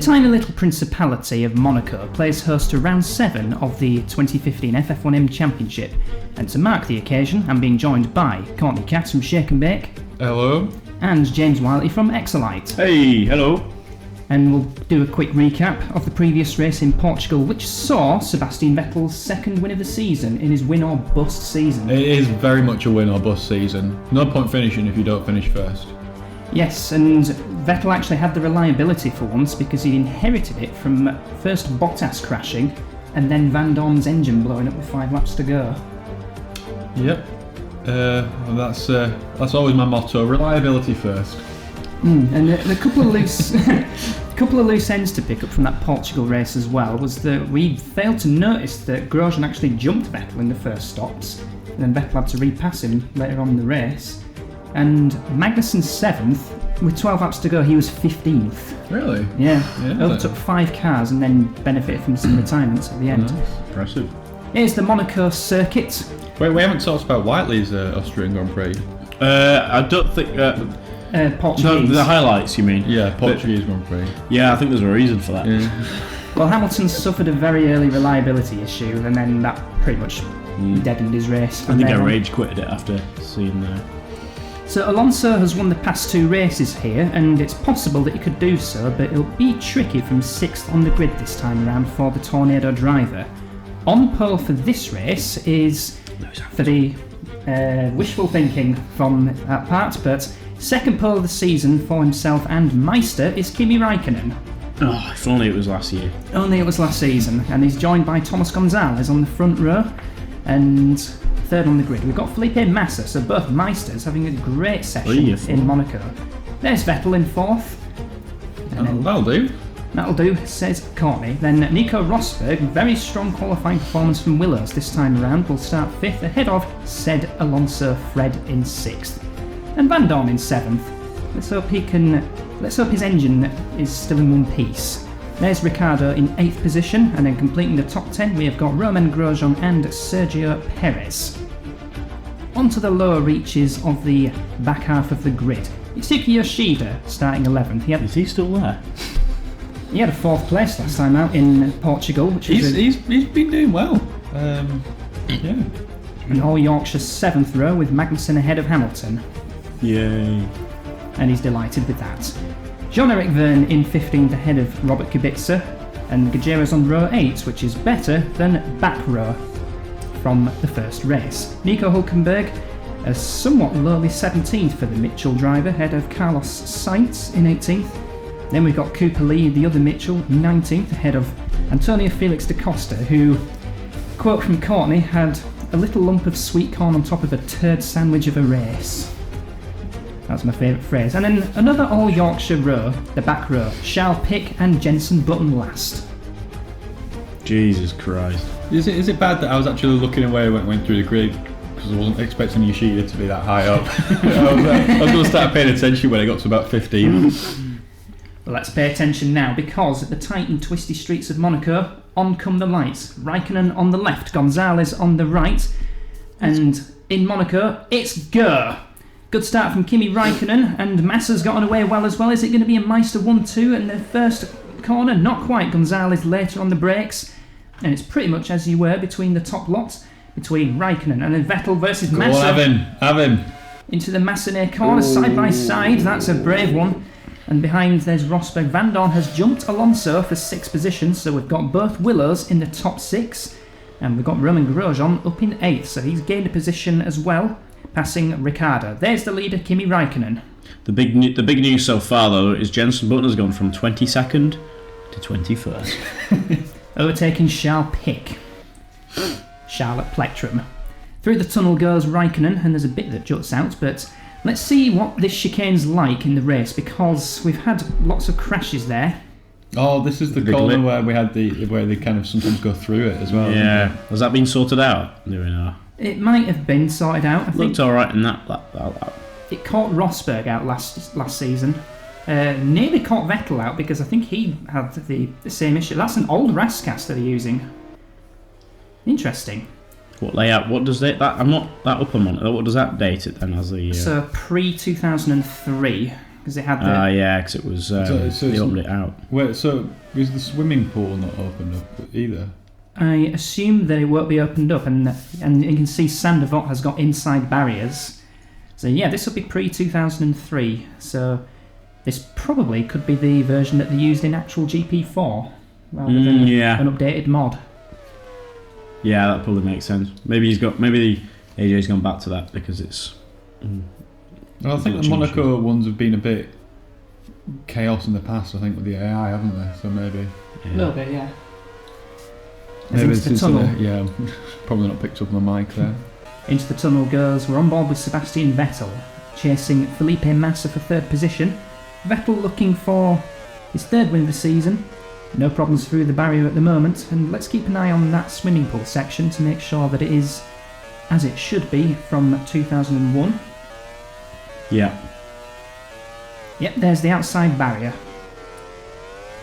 tiny little principality of Monaco plays host to round 7 of the 2015 FF1M Championship, and to mark the occasion I'm being joined by Courtney Cass from Shake and Bake. Hello. And James Whiteley from Exolite. Hey, hello. And we'll do a quick recap of the previous race in Portugal, which saw Sebastian Vettel's second win of the season in his win or bust season. It is very much a win or bust season. No point finishing if you don't finish first. Yes, and Vettel actually had the reliability for once because he inherited it from first Bottas crashing and then Van Dorn's engine blowing up with 5 laps to go. Yep. That's always my motto: reliability first. And a couple of loose ends to pick up from that Portugal race as well was that we failed to notice that Grosjean actually jumped Vettel in the first stops, and then Vettel had to repass him later on in the race. And Magnussen's 7th, with 12 laps to go, he was 15th. Really? Yeah. Overtook 5 cars and then benefited from some retirements at the end. Nice. Impressive. Here's the Monaco circuit. Wait, we haven't talked about Whiteley's Austrian Grand Prix. I don't think... Portuguese. The highlights, you mean? Yeah, Portuguese Grand Prix. Yeah, I think there's a reason for that. Yeah. Well, Hamilton suffered a very early reliability issue, and then that pretty much deadened his race. I think I rage quitted it after seeing that. So Alonso has won the past 2 races here, and it's possible that he could do so, but it'll be tricky from 6th on the grid this time around for the Tornado driver. On pole for this race is, for the wishful thinking from that part, but second pole of the season for himself and Meister is Kimi Räikkönen. Oh, if only it was last year. Only it was last season, and he's joined by Thomas Gonzalez on the front row, and third on the grid we've got Felipe Massa, so both Meisters having a great session in Monaco. There's Vettel in 4th. That'll do. That'll do, says Courtney. Then Nico Rosberg, very strong qualifying performance from Willows this time around, will start 5th ahead of said Alonso Fred in 6th. And Van Dorn in 7th. Let's hope his engine is still in one piece. There's Ricciardo in 8th position, and then completing the top 10 we have got Romain Grosjean and Sergio Perez. Onto the lower reaches of the back half of the grid. Itsuki Yoshida starting 11th. Is he still there? He had a 4th place last time out in Portugal, which he's been doing well. Yeah. And all Yorkshire's 7th row with Magnussen ahead of Hamilton. Yay. And he's delighted with that. Jean-Eric Vergne in 15th ahead of Robert Kubica, and Gajera's on row 8, which is better than back row from the first race. Nico Hülkenberg, a somewhat lowly 17th for the Mitchell driver, ahead of Carlos Sainz in 18th. Then we've got Cooper Lee, the other Mitchell, 19th ahead of Antonio Felix da Costa, who, quote from Courtney, had a little lump of sweet corn on top of a turd sandwich of a race. That's my favourite phrase. And then another all Yorkshire row, the back row, Charles Pic and Jenson Button last. Jesus Christ. Is it bad that I was actually looking away when I went through the grid because I wasn't expecting Yoshida to be that high up? I was going to start paying attention when I got to about 15. Well, let's pay attention now, because at the tight and twisty streets of Monaco, on come the lights. Raikkonen on the left, Gonzalez on the right, and in Monaco, it's go! Good start from Kimi Räikkönen, and Massa's gotten away well as well. Is it going to be a Meister 1-2 in the first corner? Not quite. Gonzalez later on the brakes, and it's pretty much as you were between the top lot, between Räikkönen and then Vettel versus Massa. Have him. Into the Massa near corner, side by side. That's a brave one. And behind there's Rosberg. Van Dorn has jumped Alonso for 6th position, so we've got both Willows in the top 6, and we've got Romain Grosjean up in 8th, so he's gained a position as well, passing Ricciardo. There's the leader, Kimi Räikkönen. The big news so far, though, is Jenson Button has gone from 22nd to 21st. Overtaking Charles Pic. Charles at Plectrum. Through the tunnel goes Räikkönen, and there's a bit that juts out, but let's see what this chicane's like in the race, because we've had lots of crashes there. Oh, this is the corner where we had where they kind of sometimes go through it as well. Yeah. Has that been sorted out? Do we know? It might have been sorted out. I think looked alright in that. It caught Rosberg out last season. Nearly caught Vettel out because I think he had the same issue. That's an old Rascas that they're using. Interesting. What layout? What does I'm not that up on it. What does that date it then as the? So pre-2003 because it had the... yeah, because it was... they opened it out. Wait, so is the swimming pool not opened up either? I assume that it won't be opened up, and you can see Sandevot has got inside barriers. So yeah, this will be pre-2003, so this probably could be the version that they used in actual GP4, rather than an updated mod. Yeah, that probably makes sense. Maybe AJ's gone back to that because it's... Well, I think the Monaco ones have been a bit chaos in the past, I think, with the AI, haven't they? So maybe... A little bit, yeah. Maybe into the tunnel. Probably not picked up on the mic there. Into the tunnel goes. We're on board with Sebastian Vettel, chasing Felipe Massa for third position. Vettel looking for his third win of the season. No problems through the barrier at the moment, and let's keep an eye on that swimming pool section to make sure that it is as it should be from 2001. Yeah. Yep, there's the outside barrier.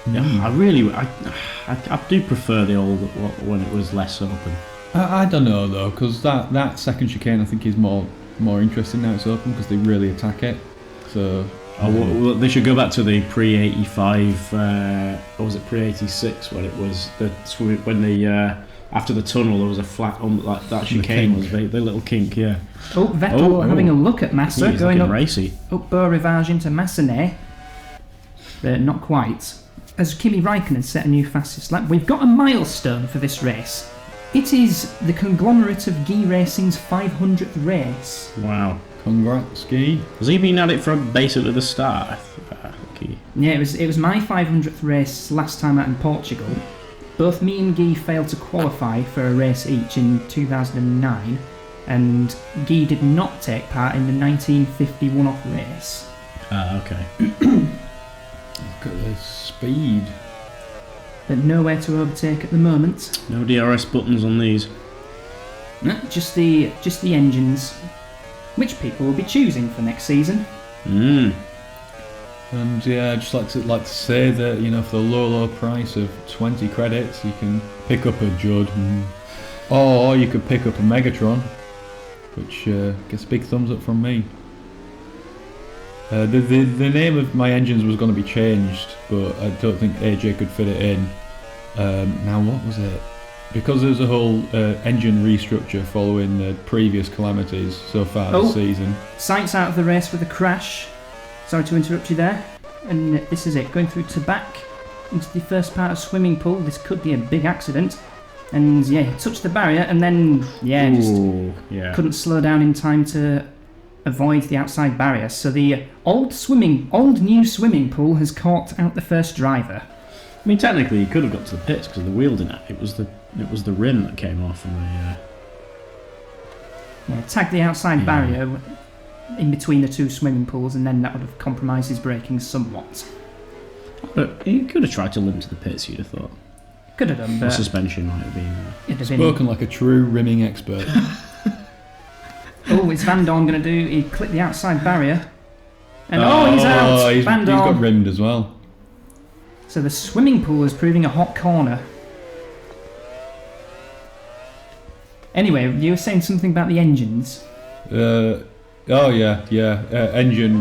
Yeah, I do prefer the old when it was less open. I don't know though, because that second chicane I think is more interesting now it's open because they really attack it. So well, they should go back to the pre-85, or was it pre-86 when it was after the tunnel there was a flat on like that chicane was the little kink, yeah. Oh, Vettel having a look at Massa, he's going up racy. Up Beau Rivage into Massenet, but not quite. As Kimi Raikkonen set a new fastest lap, we've got a milestone for this race. It is the conglomerate of Guy Racing's 500th race. Wow. Congrats, Guy. Has he been at it from basically the start? Yeah, it was my 500th race last time out in Portugal. Both me and Guy failed to qualify for a race each in 2009, and Guy did not take part in the 1951 off race. Okay. Look at the speed. But nowhere to overtake at the moment. No DRS buttons on these. No, just the engines, which people will be choosing for next season. And yeah, I'd just like to say that, you know, for the low price of 20 credits, you can pick up a Judd, or you could pick up a Megatron, which gets a big thumbs up from me. The name of my engines was going to be changed, but I don't think AJ could fit it in. Now what was it? Because there's a whole engine restructure following the previous calamities so far this season. Sainz out of the race with a crash. Sorry to interrupt you there. And this is it, going through to back into the first part of swimming pool. This could be a big accident. And yeah, he touched the barrier and then couldn't slow down in time to avoid the outside barrier. So the old new swimming pool has caught out the first driver. I mean, technically, he could have got to the pits because of the wheel didn't it? It was the rim that came off and tagged the outside barrier in between the two swimming pools, and then that would have compromised his braking somewhat. But he could have tried to limp to the pits, you'd have thought. Could have done, but... The suspension might have been... Spoken like a true rimming expert. It's Van Dorn going to do... He clipped the outside barrier. And he's out! He's got rimmed as well. So the swimming pool is proving a hot corner. Anyway, you were saying something about the engines. Engine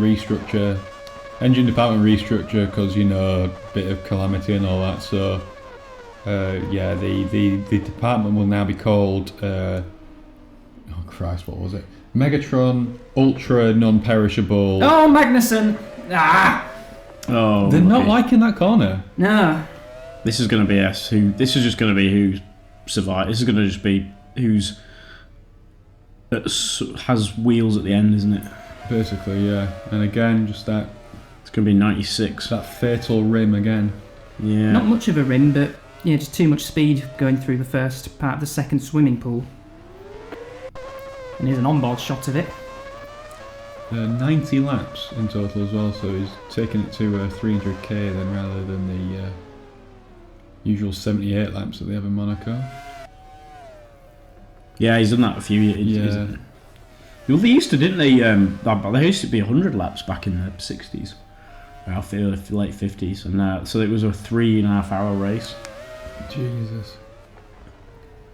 restructure. Engine department restructure because, you know, a bit of calamity and all that. So, the department will now be called... oh, Christ, what was it? Megatron Ultra Non-Perishable... Oh, Magnussen! Oh, they're not liking that corner. No. This is going to be This is just going to be who survives. This is going to just be who's has wheels at the end, isn't it? Basically, yeah. And again, just that. It's going to be 96. That fatal rim again. Yeah. Not much of a rim, but yeah, just too much speed going through the first part of the second swimming pool. And here's an onboard shot of it. 90 laps in total as well, so he's taking it to 300k then rather than the usual 78 laps that they have in Monaco. Yeah, he's done that a few years. Yeah. Well, they used to, didn't they? There used to be 100 laps back in the 60s, late 50s, and so it was a 3.5 hour race. Jesus.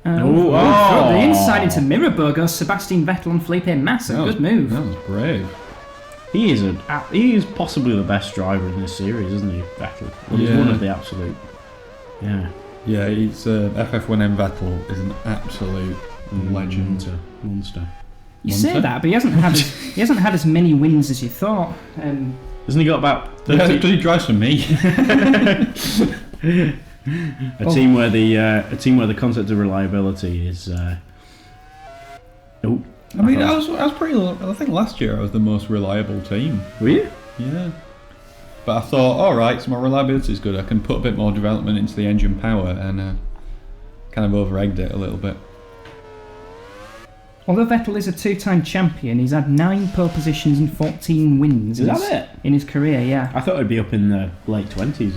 The inside into Mirror goes Sebastian Vettel and Felipe Massa. Good move. That was brave. He is possibly the best driver in this series, isn't he, Vettel? Well, he's one of the absolute. Yeah. Yeah, he's FF1M Vettel is an absolute legend. Monster. You say that, but he hasn't had as many wins as you thought. Hasn't he got about 30? Yeah, because he drives for me. A team where the concept of reliability is. I mean, I was pretty. I think last year I was the most reliable team. Were you? Yeah. But I thought, all right, so my reliability is good. I can put a bit more development into the engine power, and kind of over-egged it a little bit. Although Vettel is a two-time champion, he's had 9 pole positions and 14 wins. Is that it? In his career, yeah. I thought it'd be up in the late 20s.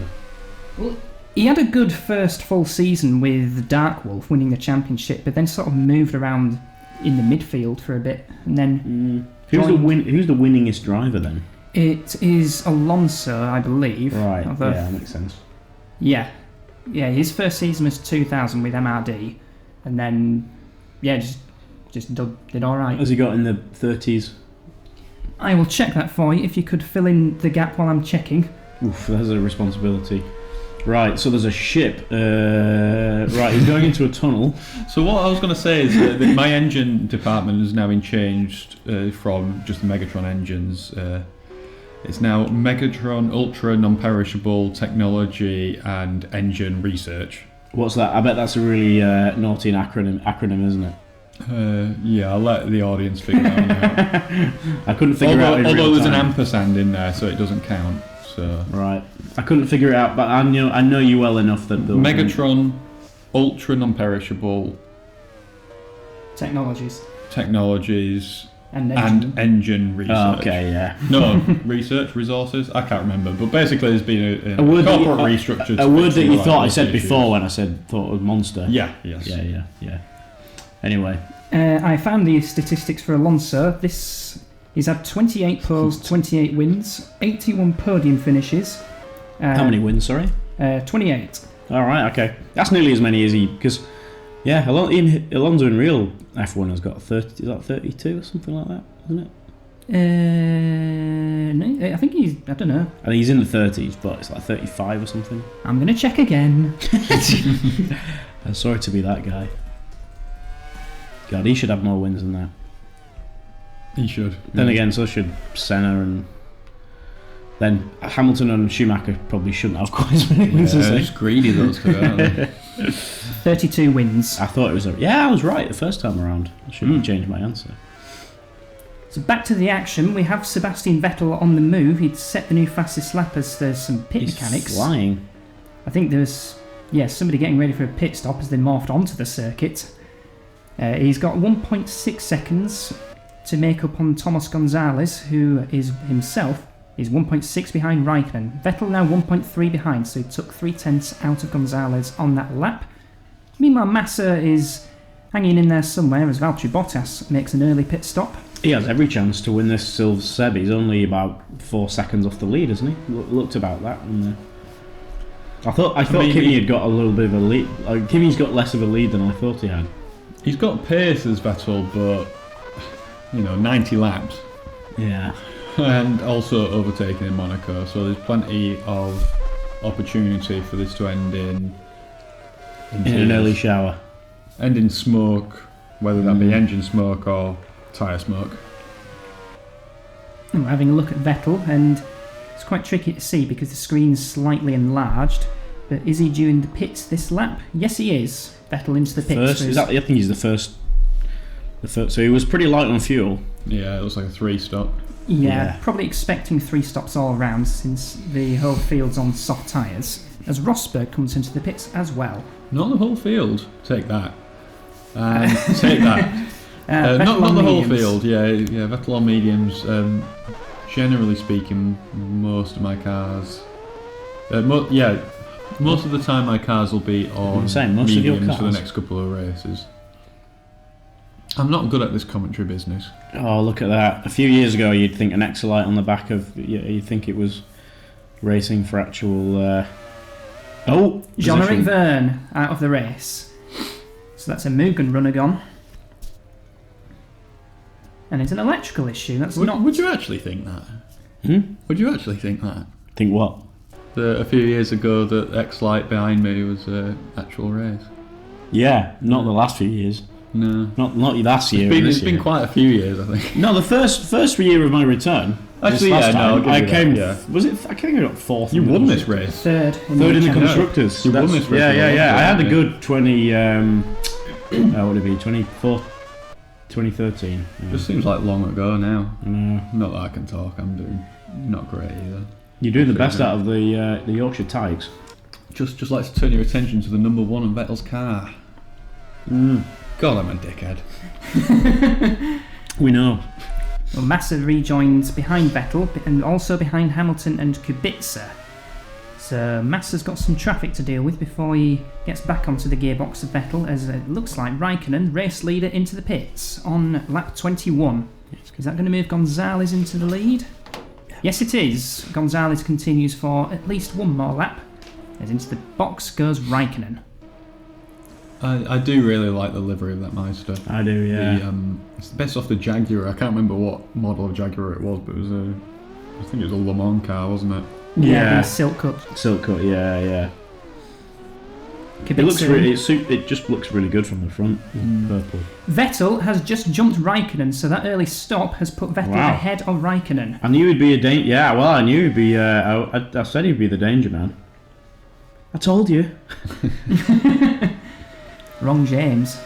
Well, he had a good first full season with Dark Wolf winning the championship, but then sort of moved around in the midfield for a bit, and then who's the winningest driver then? It is Alonso, I believe. Right. Yeah, that makes sense. Yeah, his first season was 2000 with MRD, and then just did all right. Has he got in the 30s? I will check that for you if you could fill in the gap while I'm checking. Oof, that's a responsibility. Right, so there's a ship. Right, he's going into a tunnel. So what I was going to say is that my engine department has now been changed from just the Megatron engines. It's now Megatron Ultra Non-Perishable Technology and Engine Research. What's that? I bet that's a really naughty acronym, isn't it? Yeah, I'll let the audience figure that one out. I couldn't figure it out in real although there's time. an ampersand in there, so it doesn't count. So right, I couldn't figure it out, but I know you well enough that Megatron Ultra Non-Perishable Technologies and Engine Research. Oh, okay, yeah. No, research, resources, I can't remember. But basically there's been a word corporate restructure. A word that you thought I said before when I thought it was monster. Yeah, yes. Yeah. Anyway. I found the statistics for Alonso. He's had 28 poles, 28 wins, 81 podium finishes. How many wins, sorry? 28. Alright, okay. That's nearly as many as he... Because, yeah, Alonso in real F1 has got 30... Is that 32 or something like that, isn't it? No, I think he's... I don't know. I think he's in the 30s, but it's like 35 or something. I'm going to check again. I'm sorry to be that guy. God, he should have more wins than that. He should. Then again, so should Senna, and then Hamilton and Schumacher probably shouldn't have quite as many wins as they're they. just greedy, those two, aren't they? 32 wins. I thought it was I was right the first time around. I shouldn't have changed my answer. So back to the action. We have Sebastian Vettel on the move. He'd set the new fastest lap as there's some pit mechanics. Flying. I think there's somebody getting ready for a pit stop as they morphed onto the circuit. He's got 1.6 seconds to make up on Thomas Gonzalez, who is himself is 1.6 behind Raikkonen. Vettel now 1.3 behind, so he took 3/10 out of Gonzalez on that lap. Meanwhile, Massa is hanging in there somewhere as Valtteri Bottas makes an early pit stop. He has every chance to win this Silver Seb. He's only about 4 seconds off the lead, isn't he? Looked about that. And, I thought Kimi had got a little bit of a lead. Kimi's got less of a lead than I thought he had. He's got pace as Vettel, but 90 laps. Yeah. And also overtaken in Monaco, so there's plenty of opportunity for this to end in an early shower. End in smoke, whether that be engine smoke or tyre smoke. And we're having a look at Vettel, and it's quite tricky to see because the screen's slightly enlarged. But is he due in the pits this lap? Yes, he is. Vettel into the pits. I think he's the first. So he was pretty light on fuel. Yeah, it looks like a 3-stop. Yeah, probably expecting 3 stops all round since the whole field's on soft tyres. As Rosberg comes into the pits as well. Not the whole field. Take that. Take that. Not the whole field. Yeah. Vettel on mediums. Generally speaking, most of my cars. Most of the time my cars will be on mediums for the next couple of races. I'm not good at this commentary business. Oh, look at that. A few years ago you'd think an Exolite on the back of... You'd think it was racing for actual... Jean-Eric Verne out of the race. So that's a Mugen runner gone. And it's an electrical issue. That's Would, not. would you actually think that? Would you actually think that? Think what? A few years ago, the Exolite behind me was an actual race. Yeah, not the last few years. No. Not last year. It's been quite a few years, I think. No, the first year of my return. Actually, last yeah, no, time, I'll I give you came. that, yeah. Was it? I came up fourth. You in the won this constructors. race. Third in Third in the championship. constructors. You won this race. Yeah. I had a Yeah. good 20. What would it be? 2013. Yeah. Just seems like long ago now. I know. Not that I can talk. I'm doing not great either. You're doing the best out of the Yorkshire Tigers. Just like to turn your attention to the number 1 on Vettel's car. God, I'm a dickhead. We know. Well, Massa rejoins behind Vettel and also behind Hamilton and Kubica. So Massa's got some traffic to deal with before he gets back onto the gearbox of Vettel, as it looks like Raikkonen, race leader, into the pits on lap 21. Is that going to move Gonzalez into the lead? Yes, it is. Gonzalez continues for at least one more lap, as into the box goes Raikkonen. I do really like the livery of that Meister. I do, yeah. It's the best off the Jaguar. I can't remember what model of Jaguar it was, but it was I think it was a Le Mans car, wasn't it? Yeah, silk cut. Silk cut, yeah. Kubica. It looks really. It just looks really good from the front. Purple. Vettel has just jumped Raikkonen, so that early stop has put Vettel Wow. ahead of Raikkonen. I knew he'd be a danger. Yeah, well, I knew he'd be. I said he'd be the danger man. I told you. Wrong, James.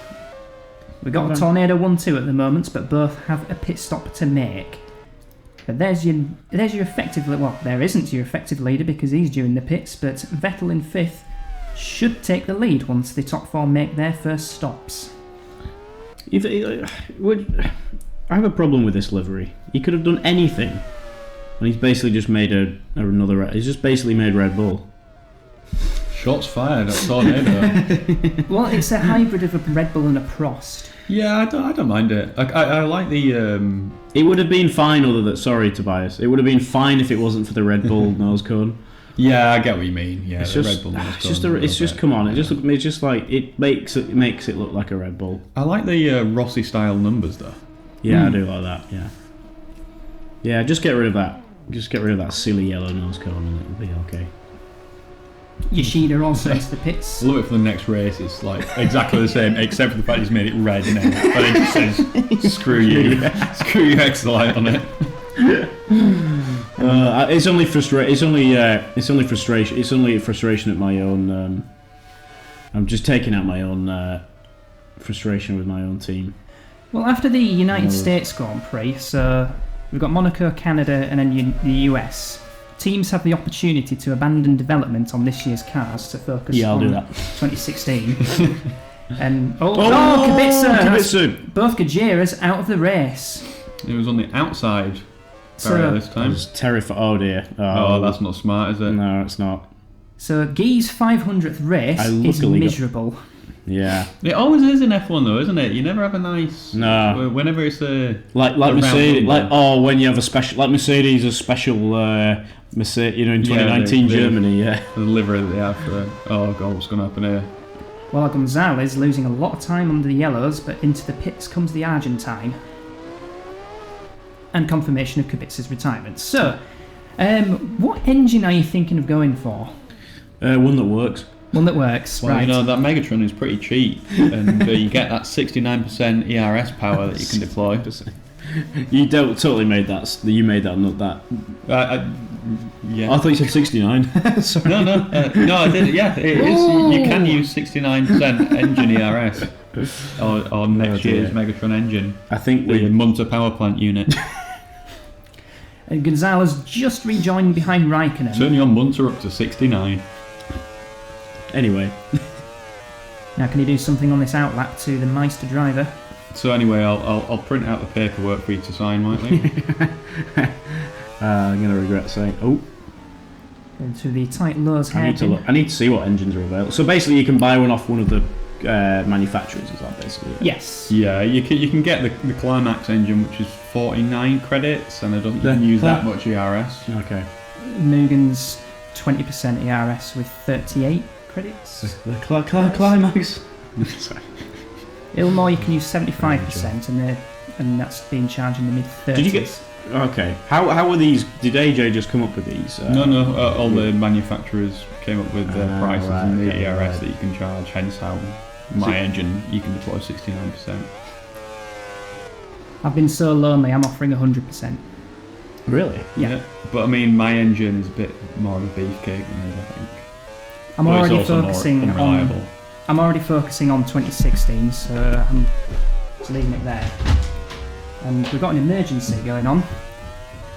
We've got a Tornado 1-2 at the moment, but both have a pit stop to make. But there's your effective... Well, there isn't your effective leader because he's due in the pits, but Vettel in 5th should take the lead once the top 4 make their first stops. I have a problem with this livery. He could have done anything, and he's basically just made another. He's just basically made Red Bull. Shots fired at Tornado. Well, it's a hybrid of a Red Bull and a Prost. Yeah, I don't mind it. I like the... It would have been fine, other than... Sorry, Tobias. It would have been fine if it wasn't for the Red Bull nose cone. Yeah, I get what you mean. Yeah, It's the just... Red Bull nose It's just... cone It's just... Come on. It's just like... It makes it look like a Red Bull. I like the Rossi style numbers though. Yeah, I do like that. Yeah. Yeah, just get rid of that. Just get rid of that silly yellow nose cone and it'll be okay. Yoshida also into the pits. I love it for the next race. It's like exactly the same, except for the fact he's made it red now. But it just says "Screw you, screw you, Exolite" on it. It's only frustration. It's only frustration. It's only frustration at my own. I'm just taking out my own frustration with my own team. Well, after the United States Grand Prix, so we've got Monaco, Canada, and then the US. Teams have the opportunity to abandon development on this year's cars to focus I'll on do that. 2016. And Kubica! Both Gajeras out of the race. It was on the outside barrier this I time. was terrified. Oh dear. Oh, that's not smart, is it? No, it's not. So Guy's 500th race is miserable. Yeah. It always is in F1 though, isn't it? You never have a nice... No. Whenever it's a... Like Mercedes, when you have a special... Like Mercedes, a special... Mercedes, in 2019 Germany, yeah. The livery that they have for... Oh god, what's going to happen here? Well, Gonzalez losing a lot of time under the yellows, but into the pits comes the Argentine. And confirmation of Kubica's retirement. So, what engine are you thinking of going for? One that works. One that works, Well, right. that Megatron is pretty cheap, and you get that 69% ERS power that you can deploy. You totally made that. You made that, not that. Yeah. I thought you said 69. Sorry. No, I didn't. Yeah, it is. You can use 69% engine ERS on next year's Megatron engine. I think the Munter power plant unit. And Gonzalez just rejoined behind Raikkonen. Turn your Munter up to 69. Anyway. Now, can you do something on this outlap to the Meister driver? So anyway, I'll print out the paperwork for you to sign, Whiteley. I'm gonna regret saying. Oh. Into the tight lows I need to see what engines are available. So basically, you can buy one off one of the manufacturers. Is that basically it? Yes. Yeah, you can get the Climax engine, which is 49 credits, and I don't think you can use that much ERS. Okay. Mugen's 20% ERS with 38 credits. The Climax. Sorry. Illinois you can use 75%, and the and that's being charged in the mid-30s. Did you get... Okay. How were these... Did AJ just come up with these? No. All the manufacturers came up with the prices in the okay, ERS right. that you can charge, hence how my engine, you can deploy 69%. I've been so lonely, I'm offering 100%. Really? Yeah. But I mean, my engine is a bit more of a beefcake than his, I think. I'm But it's already also more focusing unreliable. I'm already focusing on 2016, so I'm just leaving it there. And we've got an emergency going on.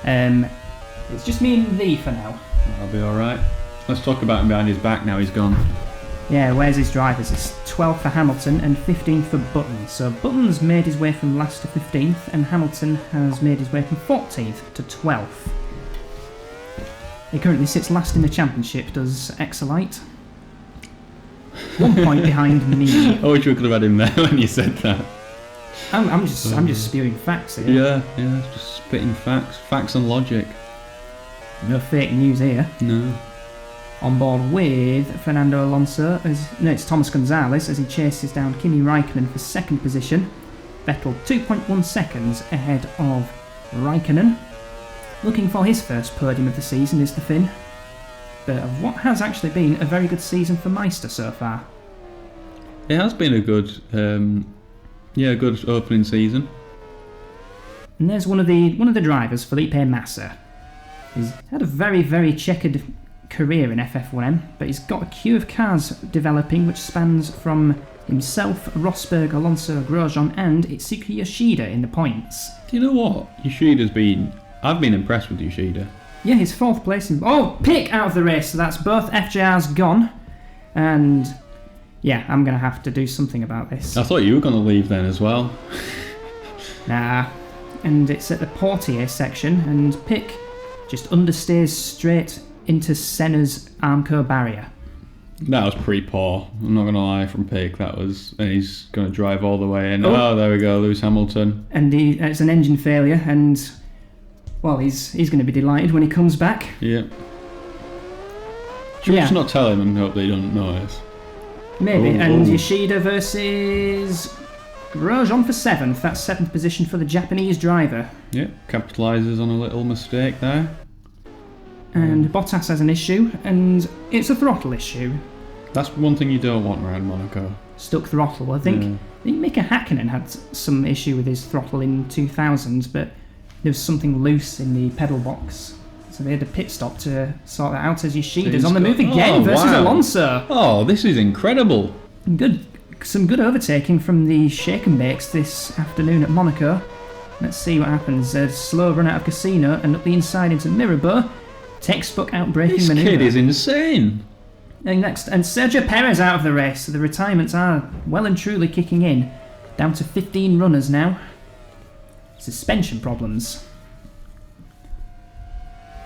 It's just me and thee for now. That'll be alright. Let's talk about him behind his back now he's gone. Yeah, where's his drivers? It's 12th for Hamilton and 15th for Button. So Button's made his way from last to 15th, and Hamilton has made his way from 14th to 12th. He currently sits last in the championship, does Exolite. 1 point behind me. I wish we could have had him there when you said that. I'm just spewing facts here. Yeah, just spitting facts and logic. No fake news here. No. On board with Fernando Alonso, it's Thomas Gonzalez as he chases down Kimi Raikkonen for second position. Vettel 2.1 seconds ahead of Raikkonen. Looking for his first podium of the season is the Finn. But of what has actually been a very good season for Meister so far. It has been a good, good opening season. And there's one of the drivers, Felipe Massa. He's had a very, very checkered career in FF1M, but he's got a queue of cars developing which spans from himself, Rosberg, Alonso, Grosjean and Itsuki Yoshida in the points. Do you know what? I've been impressed with Yoshida. Yeah, his 4th place in... Oh, Pick out of the race, so that's both FJRs gone. And yeah, I'm going to have to do something about this. I thought you were going to leave then as well. Nah. And it's at the Portier section, and Pick just understeers straight into Senna's Armco barrier. That was pretty poor, I'm not going to lie, from Pick. And he's going to drive all the way in. Oh, there we go, Lewis Hamilton. And it's an engine failure, and... Well, he's going to be delighted when he comes back. Yeah. Should we just not tell him and hope they don't notice? Maybe. And Yoshida versus Grosjean for 7th. That's 7th position for the Japanese driver. Yeah, capitalises on a little mistake there. And Bottas has an issue, and it's a throttle issue. That's one thing you don't want around Monaco. Stuck throttle. I think Mika Hakkinen had some issue with his throttle in 2000, but there was something loose in the pedal box. So they had a pit stop to sort that out as Yoshida's on the move again versus Alonso. Oh, this is incredible. Some good overtaking from the shake and bakes this afternoon at Monaco. Let's see what happens. A slow run out of Casino and up the inside into Mirabeau. Textbook outbraking manoeuvre. This kid is insane. And Sergio Perez out of the race. So the retirements are well and truly kicking in. Down to 15 runners now. Suspension problems.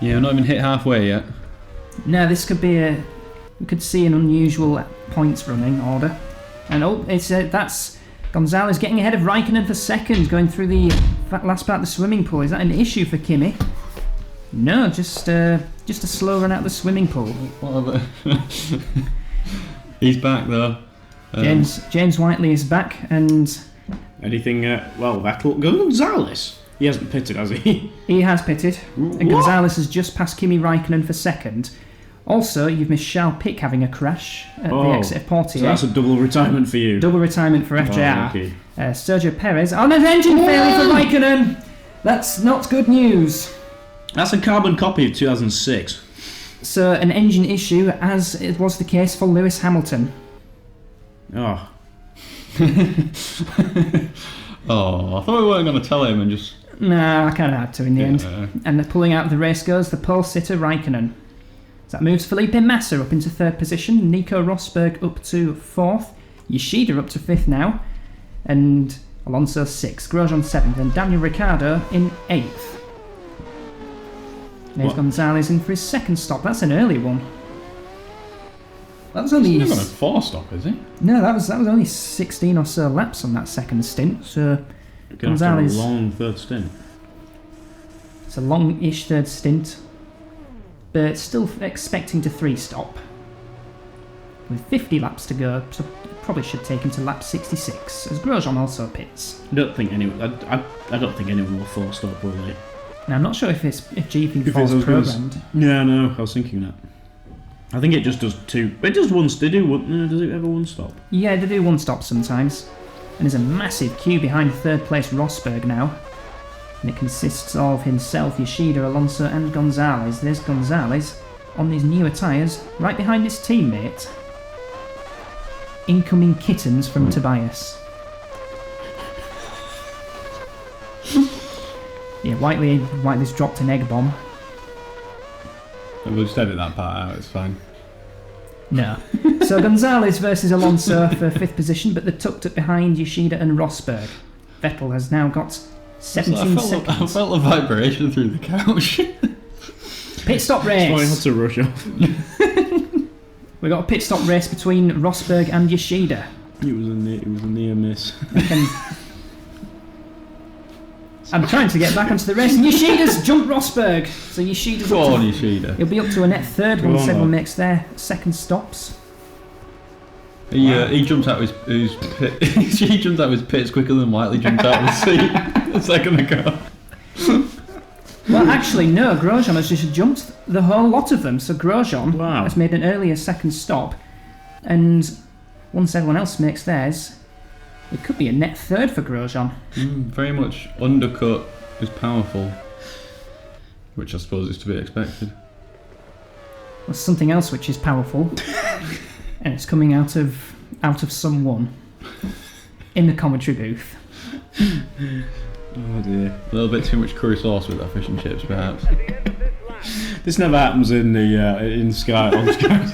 Yeah, we're not even hit halfway yet. No, this could be we could see an unusual points running order. And that's Gonzalez getting ahead of Raikkonen for second, going through the last part of the swimming pool. Is that an issue for Kimi? No, just a slow run out of the swimming pool. He's back though. James Whiteley is back, and anything? Vettel, Gonzalez. He hasn't pitted, has he? He has pitted, and Gonzalez has just passed Kimi Raikkonen for second. Also, you've missed Charles Pic having a crash at the exit of Portier. So that's a double retirement for you. Double retirement for FJR. Okay. Sergio Perez on an engine failure for Raikkonen. That's not good news. That's a carbon copy of 2006. So an engine issue, as it was the case for Lewis Hamilton. Oh. Oh, I thought we weren't going to tell him and just... No, I kind of had to in the end. And pulling out of the race goes the pole sitter Raikkonen. So that moves Felipe Massa up into 3rd position, Nico Rosberg up to 4th, Yoshida up to 5th now, and Alonso 6th, Grosjean 7th, and Daniel Ricciardo in 8th. There's Gonzalez in for his second stop. That's an early one. That was only... He's not on a 4-stop, is he? No, that was only 16 or so laps on that second stint. So Gonzalez... a long third stint. It's a long-ish third stint, but still expecting to 3-stop with 50 laps to go. So probably should take him to lap 66, as Grosjean also pits. I don't think anyone will force stop, will they? Now, I'm not sure if GP4's programmed. Yeah, no, I was thinking that. I think it just does two. It does one. Does it ever one stop? Yeah, they do one stop sometimes. And there's a massive queue behind third place Rosberg now. And it consists of himself, Yoshida, Alonso and Gonzalez. There's Gonzalez on these newer tyres, right behind his teammate. Incoming kittens from Tobias. Yeah, Whiteley's dropped an egg bomb. We'll just edit that part out, it's fine. No. So Gonzalez versus Alonso for 5th position, but they're tucked up behind Yoshida and Rosberg. Vettel has now got 17 seconds. I felt a vibration through the couch. Pit stop race. Sorry, I had to rush off. We've got a pit stop race between Rosberg and Yoshida. It was a near miss. I'm trying to get back onto the race, and Yoshida's jumped Rosberg. So Yoshida's Go on, Yoshida. He'll be up to a net third once everyone makes their second stops. He jumped out his pit. He jumped out his pits quicker than Whiteley jumped out of his seat a second ago. Well, actually, no. Grosjean has just jumped the whole lot of them. So Grosjean has made an earlier second stop, and once everyone else makes theirs, it could be a net third for Grosjean. Very much undercut is powerful, which I suppose is to be expected. Well, something else which is powerful, and it's coming out of someone in the commentary booth. Oh dear. A little bit too much curry sauce with that fish and chips, perhaps. This never happens in Sky on Sky.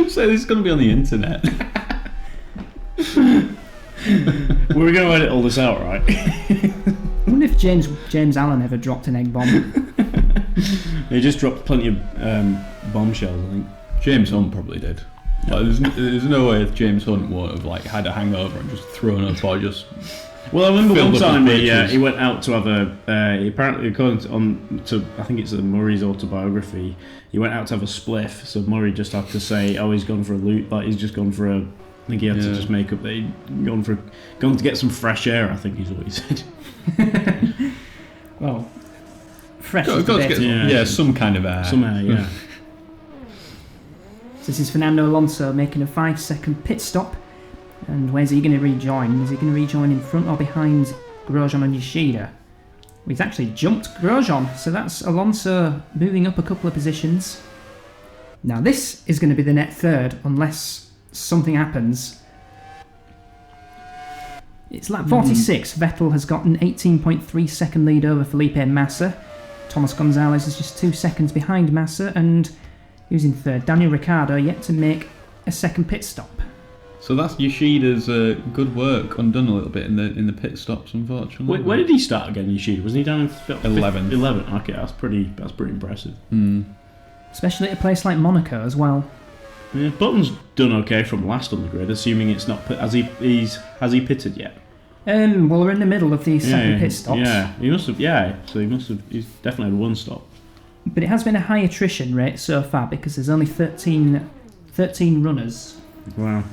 So this is going to be on the internet. We're going to edit all this out, right? I wonder if James Allen ever dropped an egg bomb. He just dropped plenty of bombshells, I think. James Hunt probably did. Like, there's no way if James Hunt would have had a hangover and just thrown up or just. Well, I remember one time he went out to have apparently according to I think it's Murray's autobiography, he went out to have a spliff, so Murray just had to say, oh, he's gone for a loot, like he's just gone for a. I think he had to just make up that he'd gone to get some fresh air, I think is what he said. Well, fresh got to get some kind of air. Some air, yeah. So this is Fernando Alonso making a 5-second pit stop. And where's he going to rejoin? Is he going to rejoin in front or behind Grosjean and Yoshida? Well, he's actually jumped Grosjean, so that's Alonso moving up a couple of positions. Now this is going to be the net third unless something happens. It's lap 46. Vettel has got an 18.3 second lead over Felipe Massa. Thomas Gonzalez is just 2 seconds behind Massa, and who's in third? Daniel Ricciardo yet to make a second pit stop. So that's Yoshida's good work undone a little bit in the pit stops, unfortunately. Where did he start again, Yoshida? Wasn't he down in 11th? 11th. Okay, that's pretty impressive. Especially at a place like Monaco as well. Yeah, Button's done okay from last on the grid, assuming it's not. Has he pitted yet? Well, we're in the middle of the second pit stops. Yeah, he must have. Yeah, so he's definitely had one stop. But it has been a high attrition rate so far because there's only 13 runners. Wow.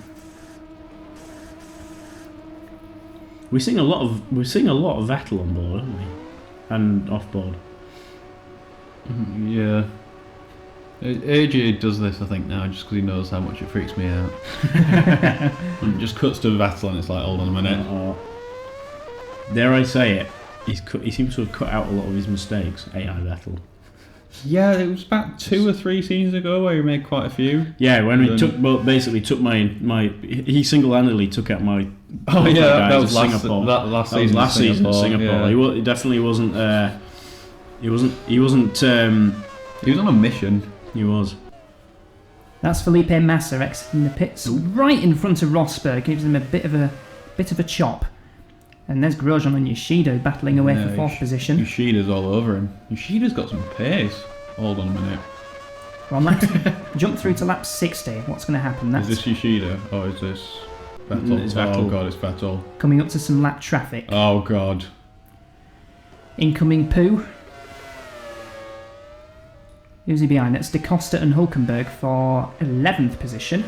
We're seeing a lot of Vettel on board, aren't we? And off board. Yeah. AJ does this, I think, now just because he knows how much it freaks me out. And it just cuts to Vettel and it's like, hold on a minute. Dare I say it? He seems to have cut out a lot of his mistakes. AI Vettel. Yeah, it was about 2 or 3 seasons ago where he made quite a few. Yeah, when he took my he single-handedly took out my. Oh yeah, that was Singapore. Last season at Singapore. Yeah. He definitely wasn't. He wasn't. He was on a mission. He was. That's Felipe Massa exiting the pits right in front of Rosberg, gives him a bit of a chop. And there's Grosjean and Yoshida battling away for 4th position. Yoshida's all over him. Yoshida's got some pace. Hold on a minute. Well, jump through to lap 60. What's going to happen? Is this Yoshida or is this Vettel? It's Vettel. Oh god, it's Vettel. Coming up to some lap traffic. Oh god. Incoming poo. Who's he behind? That's Da Costa and Hulkenberg for 11th position.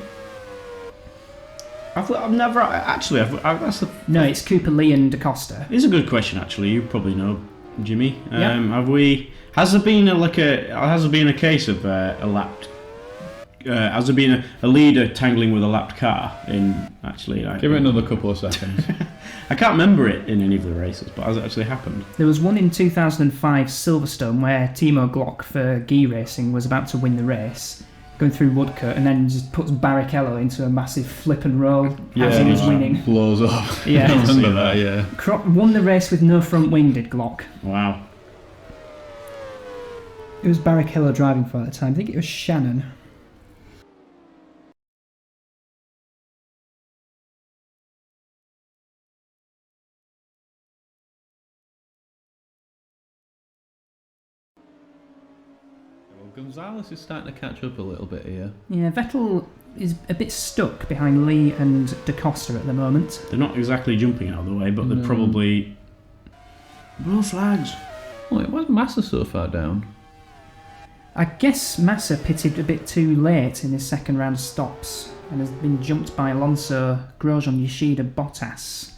I've never actually. That's No, it's Cooper Lee and DaCosta. it's a good question actually. You probably know, Jimmy. Yeah. Have we? Has there been a case of a lapped? Has there been a leader tangling with a lapped car in actually? Give it another couple of seconds. I can't remember it in any of the races, but has it actually happened? There was one in 2005 Silverstone where Timo Glock for Guy Racing was about to win the race, going through Woodcut, and then just puts Barrichello into a massive flip and roll as he was winning. Blows up. Yeah. I remember that, yeah. Croc won the race with no front wing, did Glock. Wow. It was Barrichello driving for at the time. I think it was Shannon. Gonzalez is starting to catch up a little bit here. Yeah, Vettel is a bit stuck behind Lee and DaCosta at the moment. They're not exactly jumping out of the way, but they're probably blue flags. Wait, why is Massa so far down? I guess Massa pitted a bit too late in his second round of stops and has been jumped by Alonso, Grosjean, Yoshida, Bottas.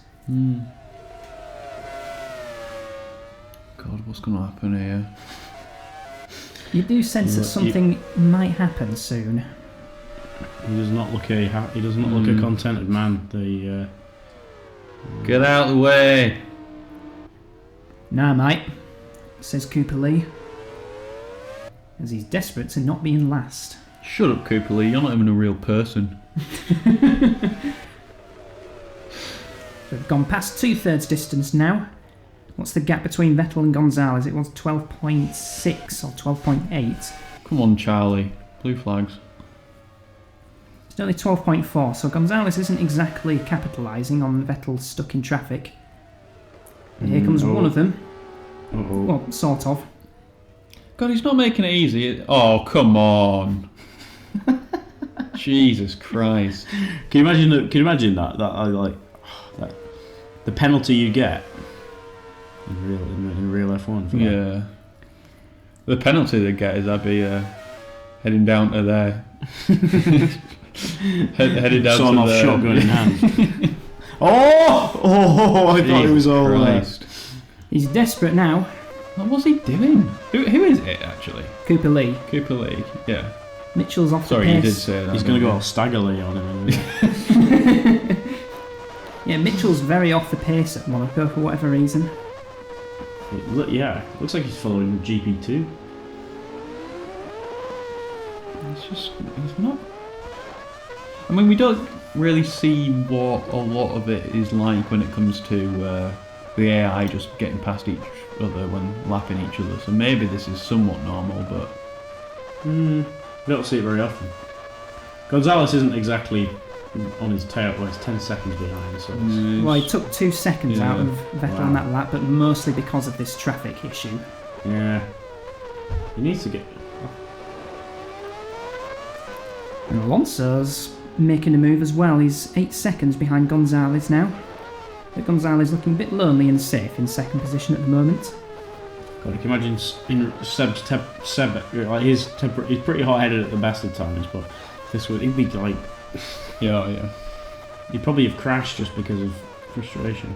God, what's going to happen here? You do sense that something might happen soon. He does not look a contented man. Get out of the way! Nah, mate, says Cooper Lee, as he's desperate to not be in last. Shut up, Cooper Lee, you're not even a real person. We've gone past 2/3 distance now. What's the gap between Vettel and Gonzalez? It was 12.6 or 12.8. Come on, Charlie. Blue flags. It's only 12.4, so Gonzalez isn't exactly capitalising on Vettel stuck in traffic. And here comes one of them. Well, sort of. God, he's not making it easy. Oh, come on. Jesus Christ. Can you imagine that the penalty you get in real F1? For Yeah. that? The penalty they get is I'd be heading down to there. Headed down Sawn to off there. shotgun in hand. I thought it was all Christ. He's desperate now. What was he doing? Who is it actually? Cooper Lee. Cooper Lee. Yeah. Mitchell's off Sorry, the you pace. did say that. He's going to go all staggerly on him. Yeah, Mitchell's very off the pace at Monaco for whatever reason. Looks like he's following GP2. He's not. I mean, we don't really see what a lot of it is like when it comes to the AI just getting past each other when lapping each other. So maybe this is somewhat normal, but we don't see it very often. Gonzalez isn't exactly on his tail, but it's 10 seconds behind. So Well, he took 2 seconds out of Vettel on Wow. that lap, but mostly because of this traffic issue. yeah, he needs to get. And Alonso's making a move as well. He's 8 seconds behind Gonzalez now. But Gonzalez looking a bit lonely and safe in second position at the moment. God, can you imagine Seb? Like he's pretty hot-headed at the best of times, but he'd be like, yeah. he'd probably have crashed just because of frustration.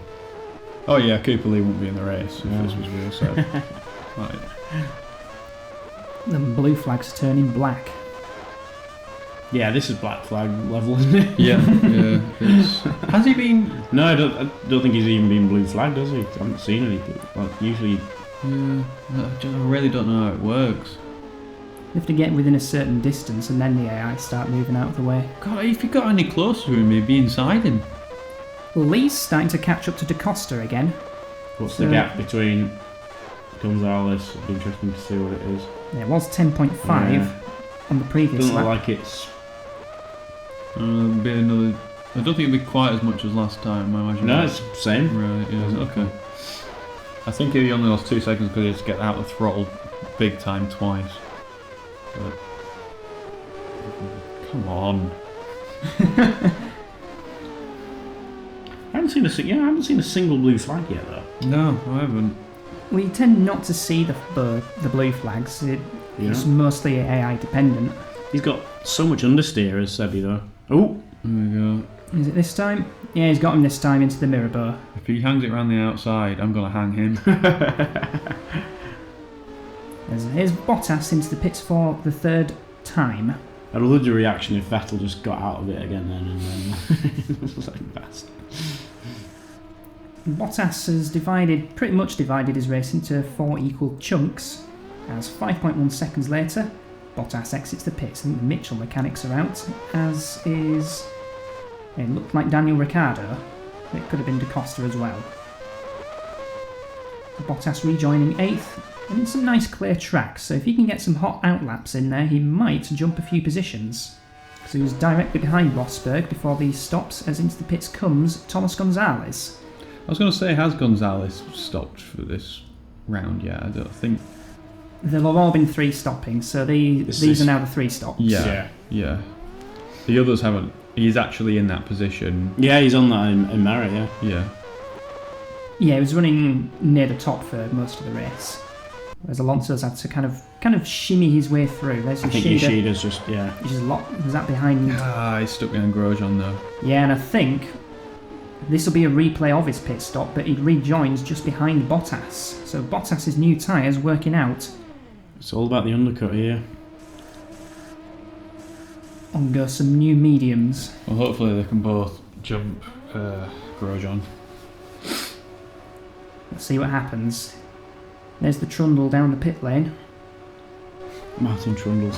Oh yeah, Cooper Lee wouldn't be in the race if this was real. So, right. The blue flag's turning black. Yeah, this is black flag level, isn't it? Yeah. Has he been? No, I don't think he's even been blue flagged, has he? I haven't seen anything. Like usually. Yeah, I really don't know how it works. You have to get within a certain distance and then the AI start moving out of the way. God, if you got any closer to him, he'd be inside him. Lee's starting to catch up to DaCosta again. What's the gap between Gonzalez? It'd be interesting to see what it is. Yeah, it was 10.5 on the previous Doesn't lap. look like it's. Be another. I don't think it'd be quite as much as last time. I imagine. No, it's the same. Right. Yeah. Okay. I think he only lost 2 seconds because he had to get out of the throttle big time twice. But come on. I haven't seen a single blue flag yet though. No, I haven't. We tend not to see the blue flags. It's mostly AI dependent. He's got so much understeer as Sebi though. Oh, There we go. Is it this time? Yeah, he's got him this time into the mirror bar. If he hangs it around the outside, I'm going to hang him. Here's Bottas into the pits for the third time. I'd love the reaction if Vettel just got out of it again then and then it was like fast. Bottas has pretty much divided his race into 4 equal chunks, as 5.1 seconds later, Bottas exits the pits. I think the Mitchell mechanics are out, as is... It looked like Daniel Ricciardo. It could have been Da Costa as well. Bottas rejoining 8th, and in some nice clear tracks, so if he can get some hot outlaps in there, he might jump a few positions. So he was directly behind Rosberg before these stops, as into the pits comes Thomas Gonzalez. I was going to say, has Gonzalez stopped for this round yet? I don't think... There have all been 3 stopping, so these are now the 3 stops. Yeah. The others haven't. He's actually in that position. Yeah, he's on that in merit, yeah. Yeah. Yeah, he was running near the top for most of the race. Whereas Alonso's had to kind of shimmy his way through. There's I think Yoshida's just, yeah. He's just was that behind? He's stuck behind Grosjean though. Yeah, and I think this will be a replay of his pit stop, but he rejoins just behind Bottas. So Bottas's new tyres working out. It's all about the undercut here. On go some new mediums. Well, hopefully they can both jump Grosjean. Let's see what happens. There's the trundle down the pit lane. Martin Trundle.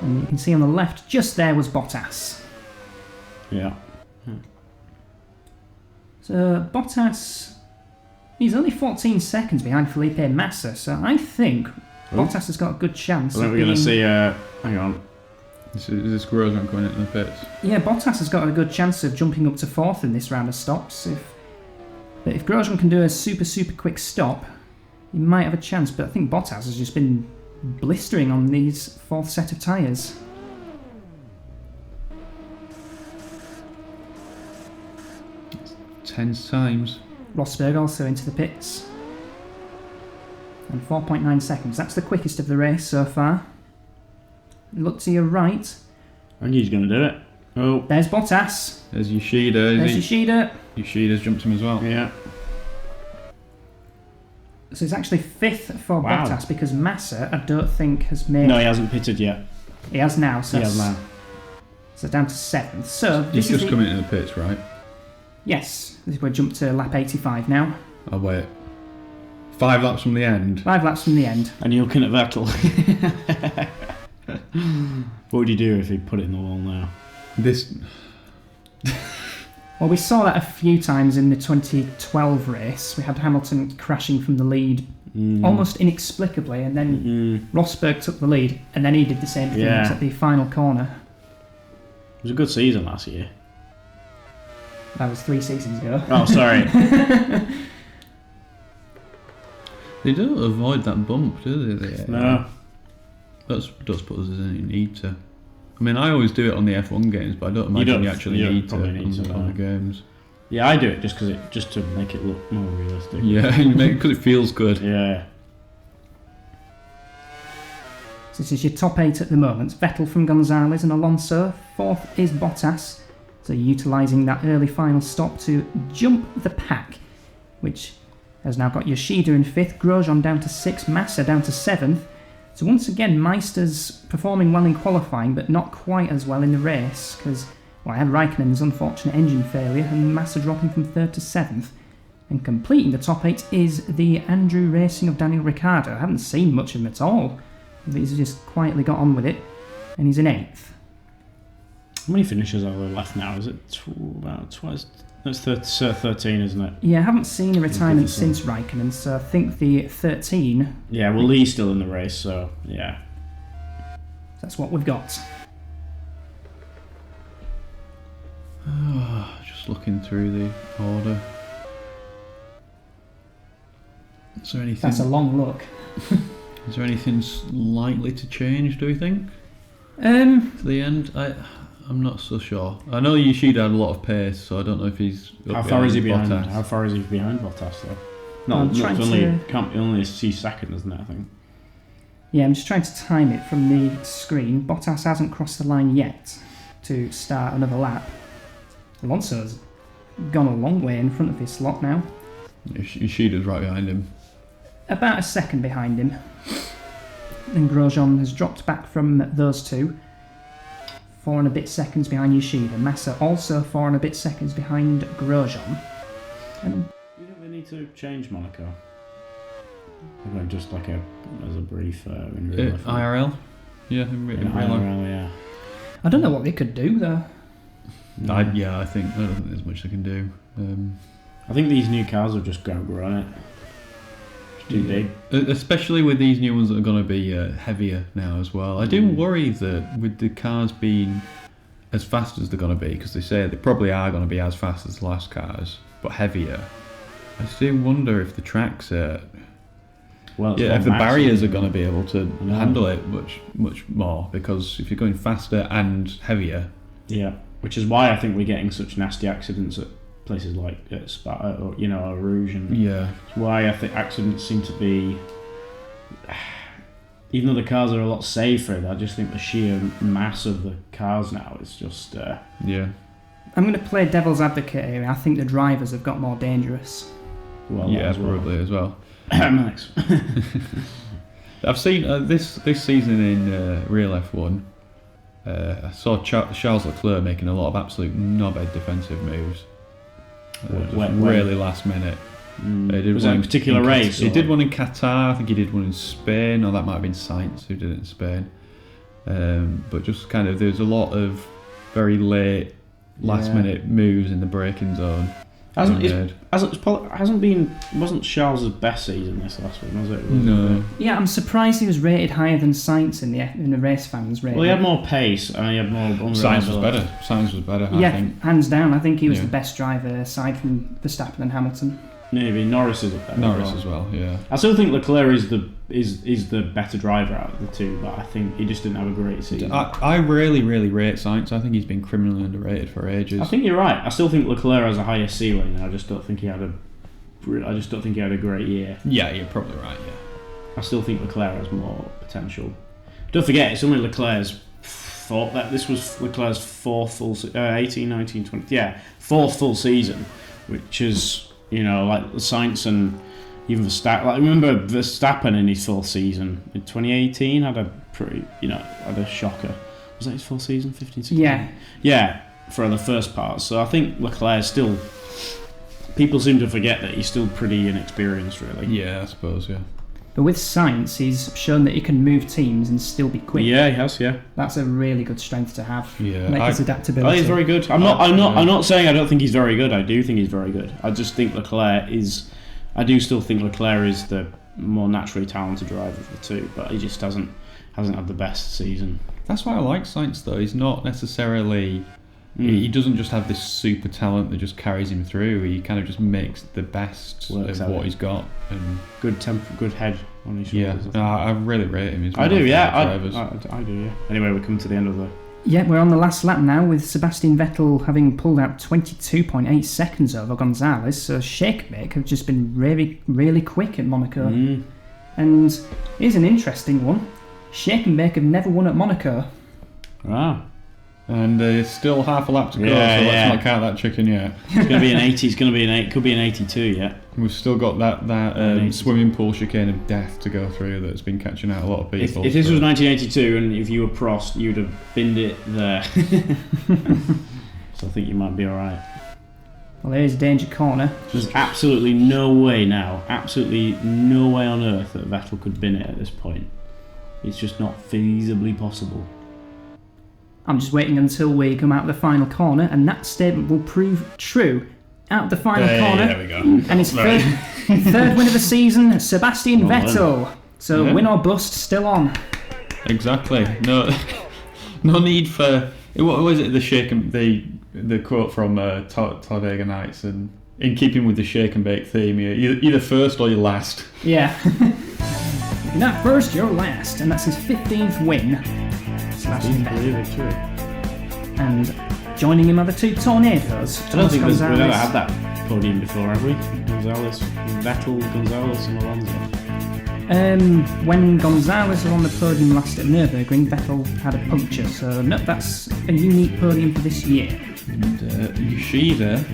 And you can see on the left, just there was Bottas. Yeah. So Bottas, he's only 14 seconds behind Felipe Massa, so I think Bottas has got a good chance. I think we're going to see, hang on. Is this Grosjean going into the pits? Yeah, Bottas has got a good chance of jumping up to 4th in this round of stops. If Grosjean can do a super quick stop, he might have a chance, but I think Bottas has just been blistering on these 4th set of tyres. Tense times. Rosberg also into the pits. And 4.9 seconds. That's the quickest of the race so far. Look to your right. I think he's going to do it. Oh. There's Bottas. There's Yoshida. There's Yoshida. Yoshida's jumped him as well. Yeah. So it's actually 5th for Bottas because Massa, I don't think, has made... No, he hasn't pitted yet. He has now. So he has now. So down to 7th. So he's just coming into the pits, right? Yes. We're jumped to lap 85 now. Oh, wait. 5 laps from the end? 5 laps from the end. And you're looking at Vettel. What would you do if he put it in the wall now? Well, we saw that a few times in the 2012 race. We had Hamilton crashing from the lead almost inexplicably, and then Rosberg took the lead, and then he did the same thing at the final corner. It was a good season last year. That was 3 seasons ago. Oh, sorry. They don't avoid that bump, do they? No. That's put us in any need to. I mean, I always do it on the F1 games, but I don't imagine you actually need to on the games. Yeah, I do it just to make it look more realistic. Yeah, because it feels good. Yeah. So this is your top 8 at the moment. Vettel from Gonzalez and Alonso. 4th is Bottas. So utilising that early final stop to jump the pack, which has now got Yoshida in 5th, Grosjean down to 6th, Massa down to 7th. So once again, Meister's performing well in qualifying, but not quite as well in the race, because I had Raikkonen's unfortunate engine failure, and Massa dropping from 3rd to 7th. And completing the top 8 is the Andrew Racing of Daniel Ricciardo. I haven't seen much of him at all. He's just quietly got on with it, and he's in 8th. How many finishes are there left now? Is it about twice? That's 13, isn't it? Yeah, I haven't seen a retirement since Raikkonen, so I think the 13... Yeah, well, Lee's still in the race, so yeah. That's what we've got. Just looking through the order. Is there anything? That's a long look. Is there anything likely to change, do we think? To the end? I'm not so sure. I know Yoshida had a lot of pace, so I don't know if he's... How far is he behind Bottas, though? Only see second, isn't it, I think? Yeah, I'm just trying to time it from the screen. Bottas hasn't crossed the line yet. to start another lap. Alonso's gone a long way in front of his slot now. Ishida's right behind him. About a second behind him. And Grosjean has dropped back from those two. 4 and a bit seconds behind Yoshida. Massa also 4 and a bit seconds behind Grosjean. And You don't really need to change Monaco. Like just like as a brief in real life. IRL? Yeah, in real life. IRL, yeah. I don't know what they could do though. I don't think there's much they can do. I think these new cars have just outgrown it. It's too big. Especially with these new ones that are going to be heavier now as well. I do worry that with the cars being as fast as they're going to be, because they say they probably are going to be as fast as the last cars, but heavier. I do wonder if the tracks are... if the barriers are going to be able to handle it much more, because if you're going faster and heavier... Yeah, which is why I think we're getting such nasty accidents at places like Spa or Rouge, and why I think accidents seem to be, even though the cars are a lot safer, I just think the sheer mass of the cars now is just I'm going to play devil's advocate here. I think the drivers have got more dangerous. Probably as well. Nice. I've seen this season in real F1. I saw Charles Leclerc making a lot of absolute knobhead defensive moves. Really last minute. Was it a particular race? He did one in Qatar, I think he did one in Spain, or that might have been Sainz who did it in Spain. But just kind of, there's a lot of very late, last minute moves in the braking zone. Wasn't Charles' best season this last one, was it? No. Yeah, I'm surprised he was rated higher than Sainz in the race fans rating. Well, he had more pace and he had more Sainz was better. I think. Hands down. I think he was the best driver aside from Verstappen and Hamilton. Maybe Norris is up there. Norris as well, yeah. I still think Leclerc is the better driver out of the two, but I think he just didn't have a great season. I really rate Sainz. I think he's been criminally underrated for ages. I think you're right. I still think Leclerc has a higher ceiling, and I just don't think he had a great year. Yeah, you're probably right. Yeah. I still think Leclerc has more potential. Don't forget, it's only Leclerc's this was Leclerc's fourth full 18, 19, 20. Fourth full season, which is. Like Sainz and even Verstappen. Like, remember Verstappen in his fourth season in 2018 had a shocker. Was that his fourth season, 15, 16? Yeah, for the first part. So I think Leclerc still. People seem to forget that he's still pretty inexperienced, really. Yeah, I suppose. Yeah. But with Sainz, he's shown that he can move teams and still be quick. Yeah, he has. Yeah, that's a really good strength to have. Yeah, his adaptability. He's very good. I'm not saying I don't think he's very good. I do think he's very good. I just think Leclerc is. I do still think Leclerc is the more naturally talented driver of the two, but he just hasn't had the best season. That's why I like Sainz though. He's not necessarily. He doesn't just have this super talent that just carries him through. He kind of just makes the best of what he's got. And good temper, good head on his shoulders. Yeah, I really rate him. I do, yeah. I do, yeah. Anyway, we're coming to the end of the... Yeah, we're on the last lap now with Sebastian Vettel having pulled out 22.8 seconds over Gonzalez. So Shake and Bake have just been really, really quick at Monaco. And here's an interesting one. Shake and Bake have never won at Monaco. Wow. And there's still half a lap to go, so let's not count that chicken yet. It's going to be an 80. Could be an 82 yet. We've still got that swimming pool chicane of death to go through that's been catching out a lot of people. If this was 1982 and if you were Prost, you'd have binned it there. So I think you might be all right. Well, here's danger corner. There's absolutely no way now, absolutely no way on earth that Vettel could bin it at this point. It's just not feasibly possible. I'm just waiting until we come out of the final corner, and that statement will prove true. Out of the final corner, there we go. And his third win of the season, Sebastian Vettel. So win or bust, still on. Exactly. No need for. What was it? The shake and the quote from Talladega Nights, and in keeping with the shake and bake theme, you're either first or you're last. Yeah. If you're not first, you're last, and that's his 15th win. Sebastian Vettel. And joining him are the two Tornadoes. I don't think we've ever had that podium before, have we? Vettel, Gonzalez and Alonso. When Gonzalez was on the podium last at Nürburgring, Vettel had a puncture, so no, that's a unique podium for this year. And Yoshida,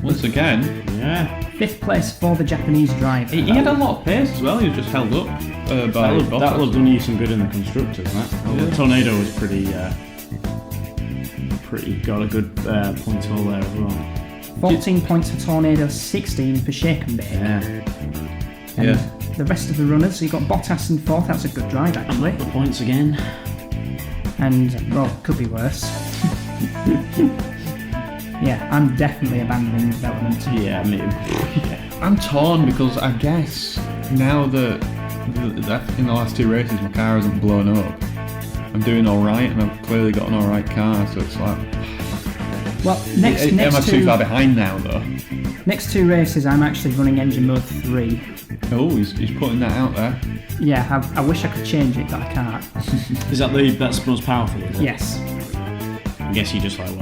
once again, Yeah. 5th place for the Japanese driver. he had a lot of pace as well. He was just held up by That Bottas. would have done you some good in the constructors, that. The Tornado was pretty got a good point haul there as well. 14 points for Tornado, 16 for Shakenbeek. Yeah. And the rest of the runners, so you got Bottas in 4th, that's a good drive actually. The points again. And, well, could be worse. Yeah, I'm definitely abandoning development. Yeah, maybe. I'm torn because I guess now that in the last 2 races my car hasn't blown up, I'm doing alright and I've clearly got an alright car, so it's like... Well, next am I too far two, behind now though? next 2 races I'm actually running engine mode 3. Oh, he's putting that out there. Yeah, I wish I could change it, but I can't. Is that that's most powerful, is it? Yes. I guess you just like,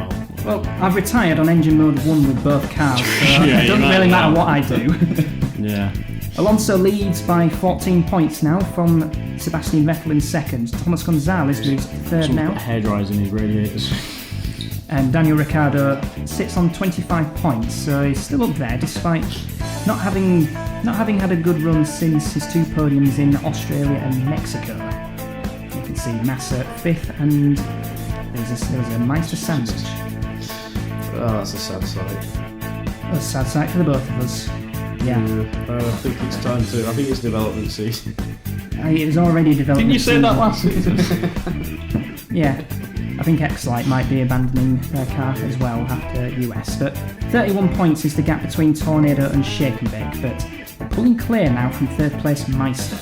Well, I've retired on engine mode 1 with both cars, so Yeah, it doesn't you're really not matter what I do. Yeah. Alonso leads by 14 points now from Sebastian Vettel in 2nd. Thomas Gonzalez moves 3rd Someone's now. got hair dryers in his radiators. And Daniel Ricciardo sits on 25 points, so he's still up there despite not having had a good run since his 2 podiums in Australia and Mexico. You can see Massa 5th, and there was a Meister sandwich. Oh, that's a sad sight. A sad sight for the both of us. Yeah. I think it's time to. I think it's development season. It was already development. Didn't you say that last season? Yeah. I think Exolite might be abandoning their car as well after US, but 31 points is the gap between Tornado and Shakenbeek, but pulling clear now from 3rd place Meister.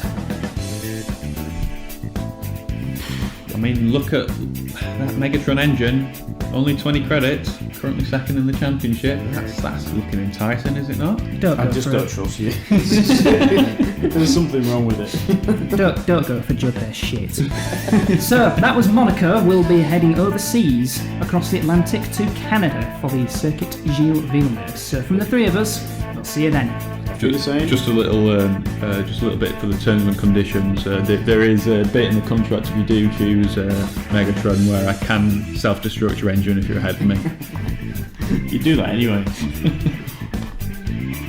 I mean, look at that Megatron engine, only 20 credits, currently 2nd in the championship. That's looking enticing, is it not? I just don't trust you. There's something wrong with it. Don't go for Judd, they're shit. So, that was Monaco. We'll be heading overseas across the Atlantic to Canada for the Circuit Gilles Villeneuve. So, from the 3 of us, we'll see you then. Just a little bit for the terms and conditions. There is a bit in the contract if you do choose Megatron where I can self-destruct your engine if you're ahead of me. You do that anyway.